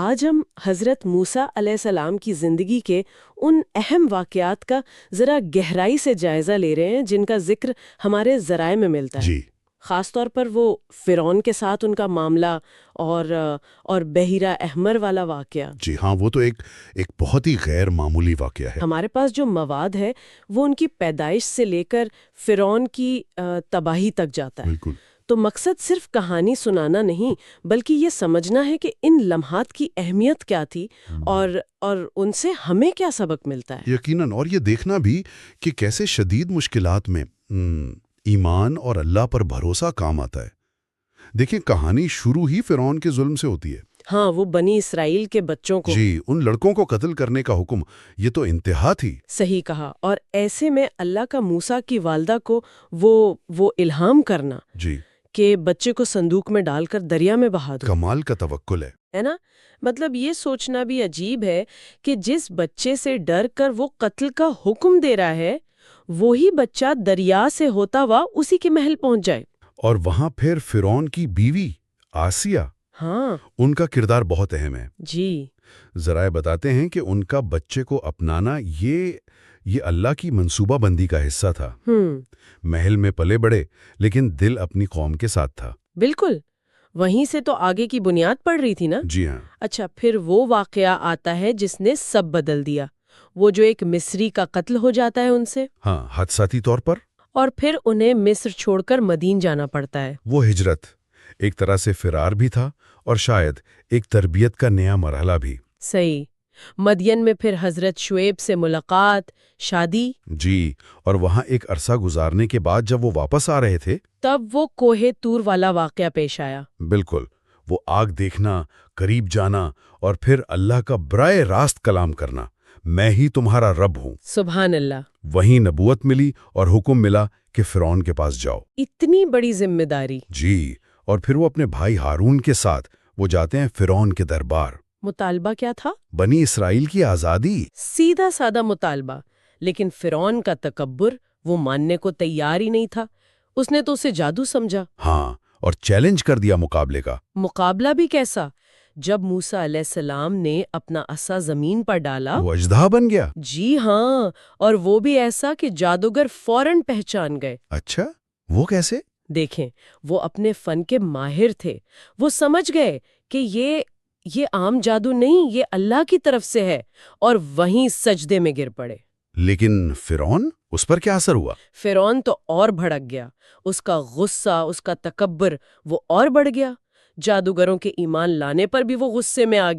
آج ہم حضرت موسیٰ علیہ السلام کی زندگی کے ان اہم واقعات کا ذرا گہرائی سے جائزہ لے رہے ہیں جن کا ذکر ہمارے ذرائع میں ملتا ہے۔ جی خاص طور پر وہ فرعون کے ساتھ ان کا معاملہ اور بحیرہ احمر والا واقعہ۔ جی ہاں، وہ تو ایک بہت ہی غیر معمولی واقعہ ہے۔ ہمارے پاس جو مواد ہے وہ ان کی پیدائش سے لے کر فرعون کی تباہی تک جاتا ہے۔ بالکل۔ تو مقصد صرف کہانی سنانا نہیں بلکہ یہ سمجھنا ہے کہ ان لمحات کی اہمیت کیا تھی اور ان سے ہمیں کیا سبق ملتا ہے۔ یقیناً، اور یہ دیکھنا بھی کہ کیسے شدید مشکلات میں ایمان اور اللہ پر بھروسہ کام آتا ہے۔ دیکھیں، کہانی شروع ہی فرعون کے ظلم سے ہوتی ہے۔ ہاں، وہ بنی اسرائیل کے بچوں کو جی، ان لڑکوں کو قتل کرنے کا حکم، یہ تو انتہا تھی۔ صحیح کہا، اور ایسے میں اللہ کا موسیٰ کی والدہ کو وہ الہام کرنا جی، کہ بچے کو صندوق میں ڈال کر دریا میں بہا دو، کمال کا توکل ہے نا؟ مطلب یہ سوچنا بھی عجیب ہے کہ جس بچے سے ڈر کر وہ قتل کا حکم دے رہا ہے وہی بچہ دریا سے ہوتا ہوا اسی کے محل پہنچ جائے۔ اور وہاں پھر فرعون کی بیوی آسیہ، ہاں ان کا کردار بہت اہم ہے۔ جی، ذرائع بتاتے ہیں کہ ان کا بچے کو اپنانا یہ اللہ کی منصوبہ بندی کا حصہ تھا۔ محل میں پلے بڑے لیکن دل اپنی قوم کے ساتھ تھا۔ بالکل، وہیں سے تو آگے کی بنیاد پڑ رہی تھی نا۔ جی ہاں۔ اچھا، پھر وہ واقعہ آتا ہے جس نے سب بدل دیا، وہ جو ایک مصری کا قتل ہو جاتا ہے ان سے۔ ہاں، حادثاتی طور پر۔ اور پھر انہیں مصر چھوڑ کر مدین جانا پڑتا ہے۔ وہ ہجرت ایک طرح سے فرار بھی تھا اور شاید ایک تربیت کا نیا مرحلہ بھی۔ صحیح، مدین میں پھر حضرت شعیب سے ملاقات، شادی۔ جی، اور وہاں ایک عرصہ گزارنے کے بعد جب وہ واپس آ رہے تھے تب وہ کوہ طور والا واقعہ پیش آیا۔ بالکل، وہ آگ دیکھنا، قریب جانا اور پھر اللہ کا براہ راست کلام کرنا، میں ہی تمہارا رب ہوں۔ سبحان اللہ۔ وہیں نبوت ملی اور حکم ملا کہ فرعون کے پاس جاؤ۔ اتنی بڑی ذمہ داری۔ جی، اور پھر وہ اپنے بھائی ہارون کے ساتھ وہ جاتے ہیں فرعون کے دربار۔ مطالبہ کیا تھا؟ بنی اسرائیل کی آزادی۔ سیدھا سادہ مطالبہ، لیکن فرعون کا تکبر وہ ماننے کو تیار ہی نہیں تھا۔ اس نے تو اسے جادو سمجھا۔ ہاں، اور چیلنج کر دیا مقابلے کا۔ مقابلہ بھی کیسا؟ جب موسیٰ علیہ السلام نے اپنا عصا زمین پر ڈالا، وہ اژدہا بن گیا۔ جی ہاں، اور وہ بھی ایسا کہ جادوگر فوراً پہچان گئے۔ اچھا، وہ کیسے؟ دیکھیں، وہ اپنے فن کے ماہر تھے، وہ سمجھ گئے کہ یہ عام جادو نہیں، یہ اللہ کی طرف سے ہے، اور وہیں سجدے میں گر پڑے۔ لیکن فرعون، اس پر کیا اثر ہوا؟ فرعون تو اور بھڑک گیا، اس کا غصہ، اس کا تکبر وہ اور بڑھ گیا۔ جادوگروں کے ایمان لانے پر بھی وہ غصے میں آ گیا۔